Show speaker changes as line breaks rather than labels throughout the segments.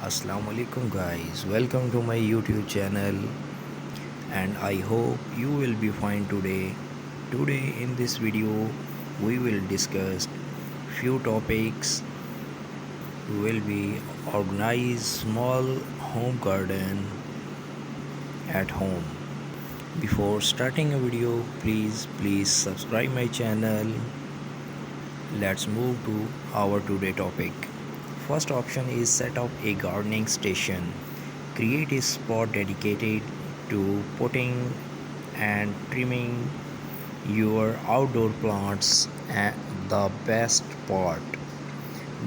Assalamu alaikum guys, welcome to my YouTube channel and I hope you will be fine today. Today in this video we will discuss few topics. We will be organize small home garden at home. Before starting a video, please subscribe my channel. Let's move to our today topic. First option is set up a gardening station. Create a spot dedicated to potting and trimming your outdoor plants. And the best part,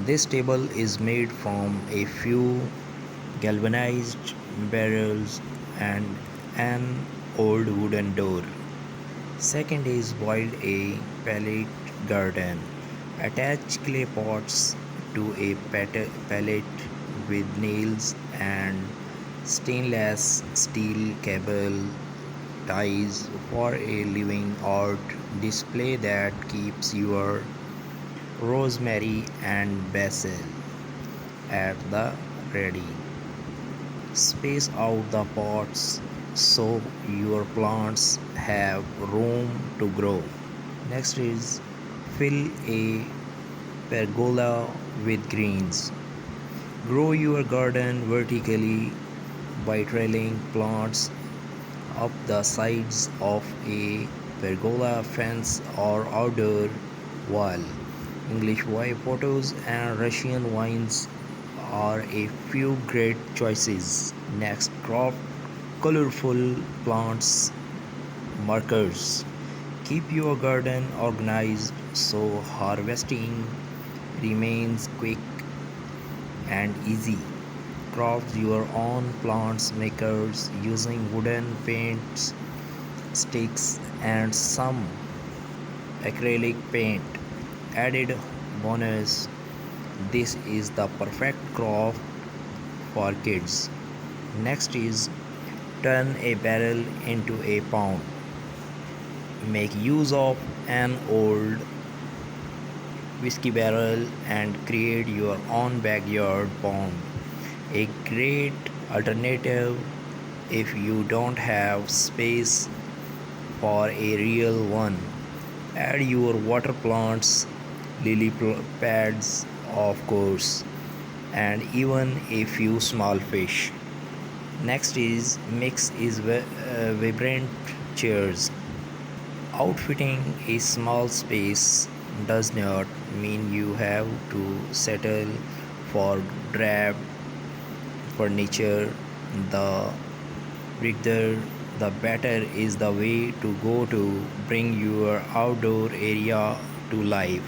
this table is made from a few galvanized barrels and an old wooden door. Second is build a pallet garden. Attach clay pots to a pallet with nails and stainless steel cable ties for a living art display that keeps your rosemary and basil at the ready. Space out the pots so your plants have room to grow. Next is fill a pergola with greens. Grow your garden vertically by trailing plants up the sides of a pergola fence or outdoor wall. English white potatoes and Russian vines are a few great choices. Next, crop colorful plants markers. Keep your garden organized so harvesting remains quick and easy. Craft your own plants makers using wooden paints, sticks, and some acrylic paint. Added bonus, this is the perfect craft for kids. Next is turn a barrel into a pond. Make use of an old whiskey barrel and create your own backyard pond. A great alternative if you don't have space for a real one. Add your water plants, lily pads, of course, and even a few small fish. Next is mix is vibrant chairs. Outfitting a small space does not mean you have to settle for drab furniture. The bigger the better is the way to go to bring your outdoor area to life.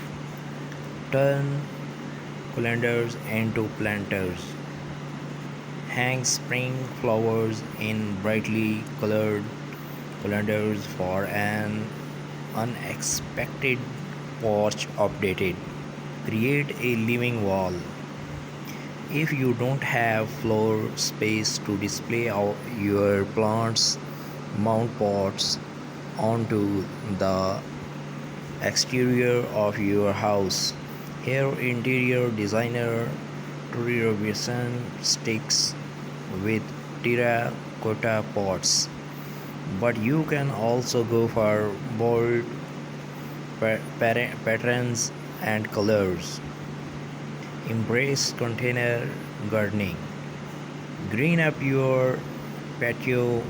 Turn colanders into planters. Hang spring flowers in brightly colored colanders for an unexpected porch updated. Create a living wall. If you don't have floor space to display your plants, mount pots onto the exterior of your house. Here, interior designer Trudy Robinson sticks with terracotta pots, but you can also go for bold patterns and colors. Embrace container gardening. Green up your patio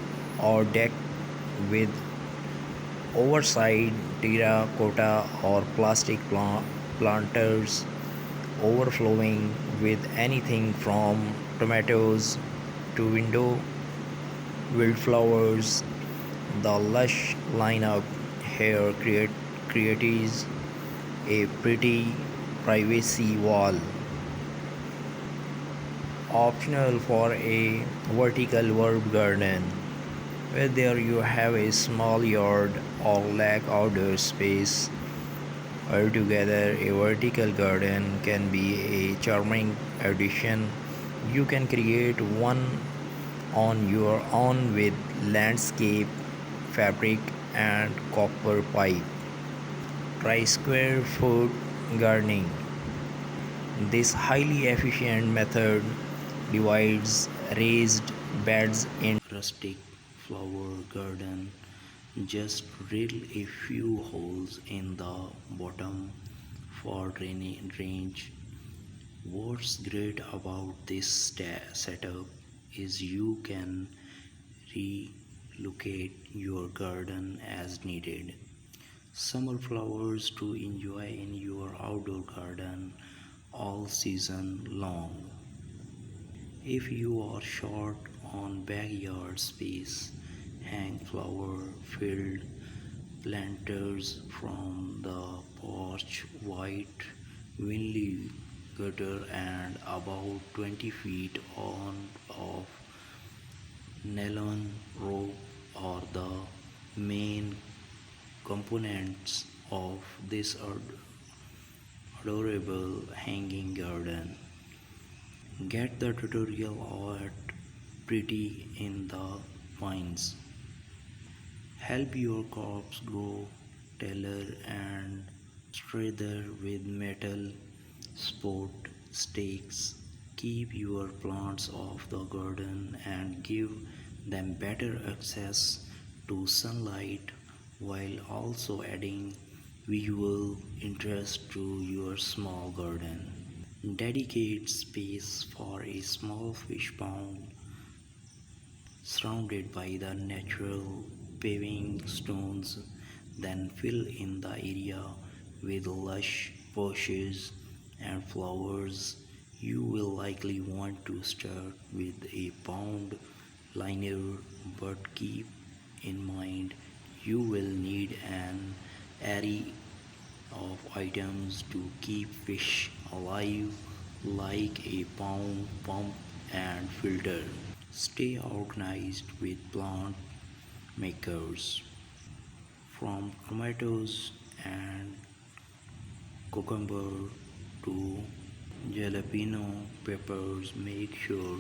or deck with oversized terracotta or plastic planters overflowing with anything from tomatoes to window wildflowers. The lush lineup here creates a pretty privacy wall. Optional for a vertical herb garden. Whether you have a small yard or lack outdoor space, altogether a vertical garden can be a charming addition. You can create one on your own with landscape fabric and copper pipe. Try square foot gardening. This highly efficient method divides raised beds in rustic flower garden. Just drill a few holes in the bottom for drainage. What's great about this setup is you can relocate your garden as needed. Summer flowers to enjoy in your outdoor garden all season long. If you are short on backyard space, hang flower filled planters from the porch, white Winley gutter and about 20 feet on of nylon rope are the main components of this adorable hanging garden. Get the tutorial at Pretty in the Pines. Help your crops grow taller and straighter with metal support stakes. Keep your plants off the garden and give them better access to sunlight while also adding visual interest to your small garden. Dedicate space for a small fish pond surrounded by the natural paving stones, then fill in the area with lush bushes and flowers. You will likely want to start with a pond liner, but keep in mind you will need an array of items to keep fish alive, like a pond pump and filter. Stay organized with plant makers, from tomatoes and cucumber to jalapeno peppers. Make sure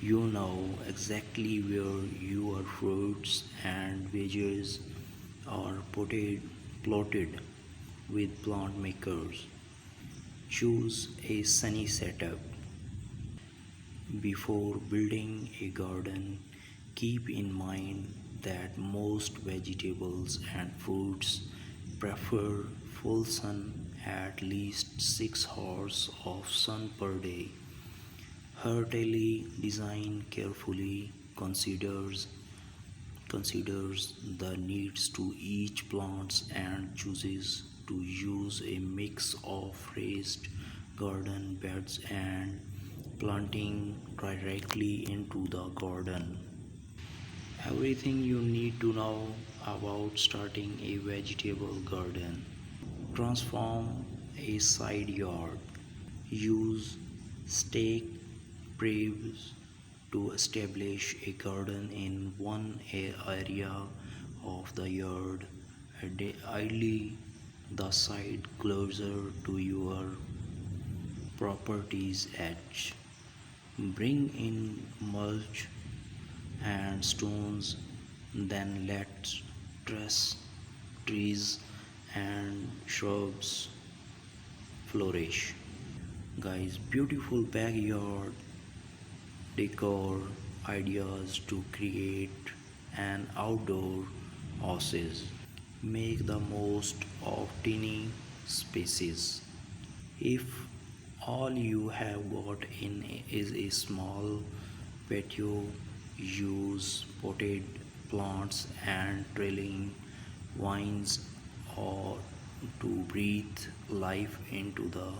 you know exactly where your fruits and veggies are plotted with plant makers. Choose a sunny setup. Before building a garden, keep in mind that most vegetables and fruits prefer full sun, at least 6 hours of sun per day. Heartily design carefully considers the needs to each plant and chooses to use a mix of raised garden beds and planting directly into the garden. Everything you need to know about starting a vegetable garden. Transform a side yard. Use stake trees to establish a garden in one area of the yard, ideally the side closer to your property's edge. Bring in mulch and stones, then let trees and shrubs flourish. Guys, beautiful backyard decor ideas to create an outdoor oasis. Make the most of tiny spaces. If all you have got in is a small patio, use potted plants and trailing vines or to breathe life into the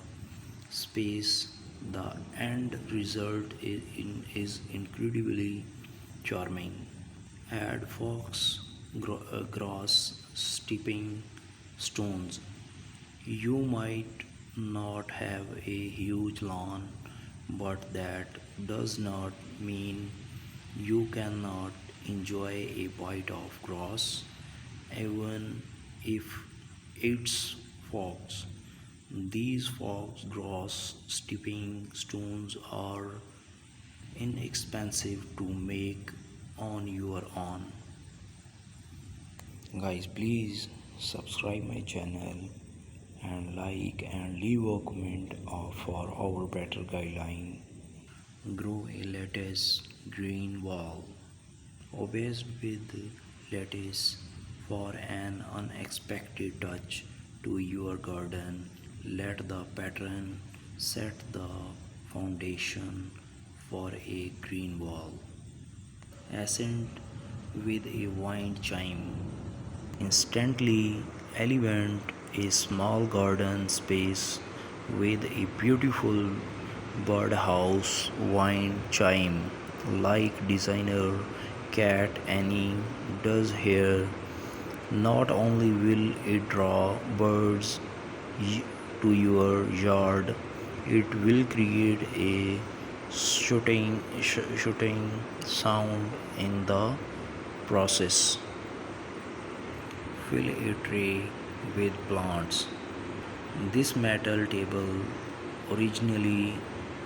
space. The end result is incredibly charming. Add grass, stepping stones. You might not have a huge lawn, but that does not mean you cannot enjoy a bite of grass, even if it's fox. These fox grass stepping stones are inexpensive to make on your own. Guys, please subscribe my channel and like and leave a comment for our better guideline. Grow a lettuce green wall. Always with lettuce for an unexpected touch to your garden. Let the pattern set the foundation for a green wall. Accent with a wind chime. Instantly elevate a small garden space with a beautiful birdhouse wind chime like designer Cat Annie does here. Not only will it draw birds to your yard, it will create a shooting sound in the process. Fill a tray with plants. This metal table, originally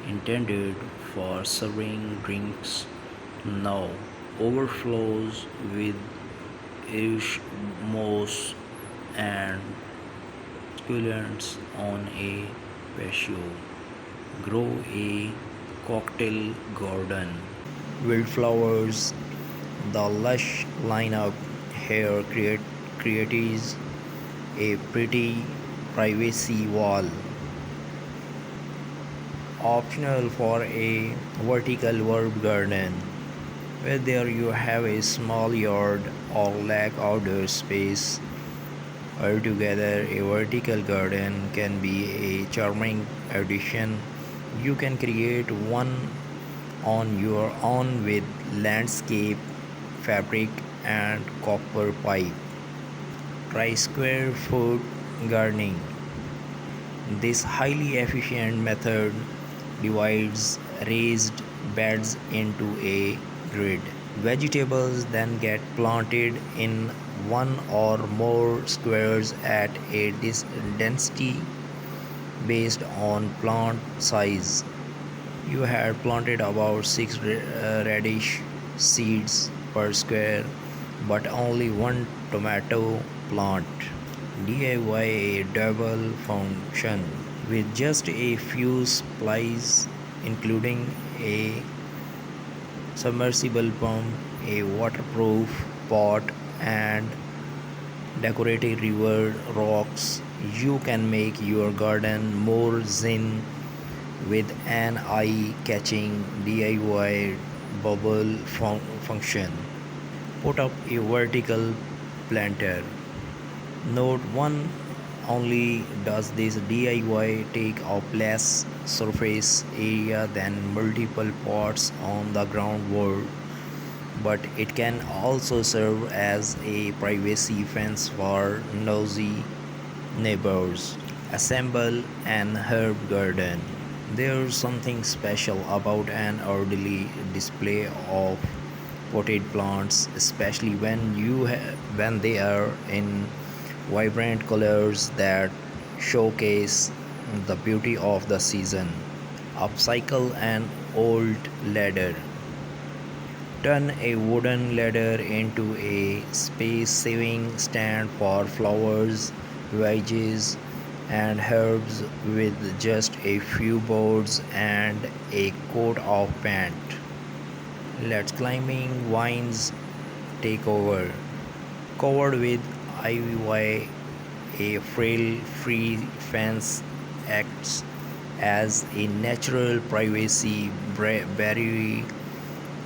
intended for serving drinks, now overflows with Irish moss and succulents on a patio. Grow a cocktail garden. Wildflowers, the lush lineup here creates a pretty privacy wall. Optional for a vertical herb garden. Whether you have a small yard or lack outdoor space, altogether a vertical garden can be a charming addition. You can create one on your own with landscape fabric and copper pipe. Try square foot gardening. This highly efficient method divides raised beds into a grid. Vegetables then get planted in one or more squares at a density based on plant size. You had planted about 6 radish seeds per square, but only one tomato plant. DIY a double function with just a few supplies, including a submersible pump, a waterproof pot, and decorative river rocks. You can make your garden more zen with an eye-catching DIY bubble function. Put up a vertical planter. Note 1: only does this DIY take up less surface area than multiple pots on the ground wall, but it can also serve as a privacy fence for nosy neighbors. Assemble an herb garden. There's something special about an orderly display of potted plants, especially when they are in vibrant colors that showcase the beauty of the season. Upcycle an old ladder. Turn a wooden ladder into a space-saving stand for flowers, veggies, and herbs with just a few boards and a coat of paint. Let climbing vines take over. Covered with ivy, a frail-free fence acts as a natural privacy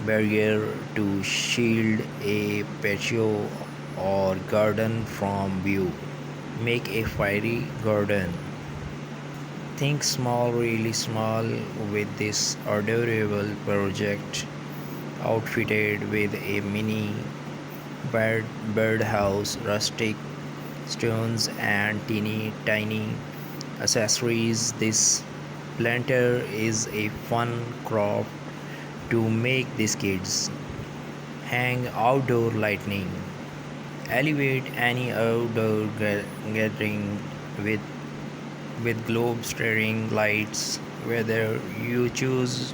barrier to shield a patio or garden from view. Make a fairy garden. Think small, really small with this adorable project, outfitted with a mini birdhouse, rustic stones, and teeny tiny accessories. This planter is a fun craft to make these kids. Hang outdoor lighting. Elevate any outdoor gathering with globe staring lights, whether you choose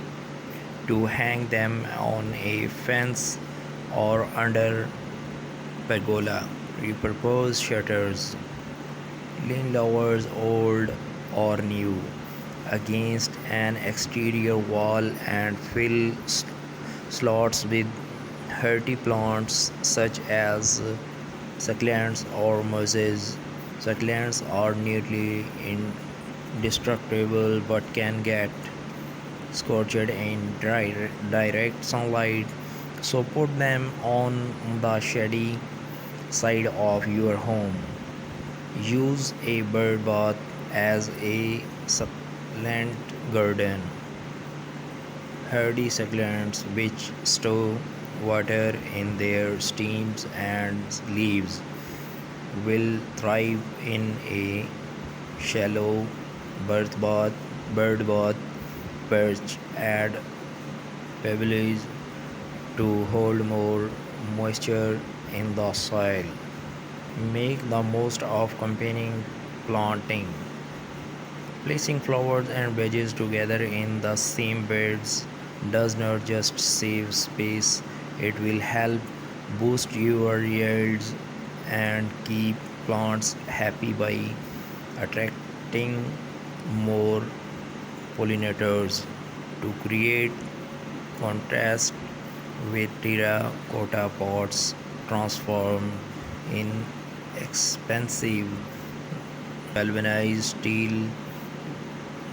to hang them on a fence or under pergola. Repurpose shutters. Lean lowers, old or new. against an exterior wall and fill slots with hardy plants such as succulents or mosses. Succulents are nearly indestructible but can get scorched in direct sunlight, so put them on the shady side of your home. Use a bird bath as a succulent garden. Hardy succulents which store water in their stems and leaves will thrive in a shallow bird bath perch. Add pebbles to hold more moisture in the soil. Make the most of combining planting. Placing flowers and veggies together in the same beds does not just save space, it will help boost your yields and keep plants happy by attracting more pollinators. To create contrast with terracotta pots transformed in expensive galvanized steel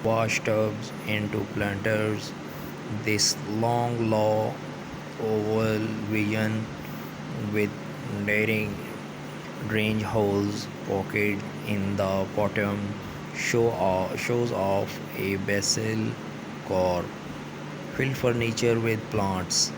washtubs into planters. This long, low, oval vision with daring drainage holes pocket in the bottom shows off a basil core. Fill furniture with plants.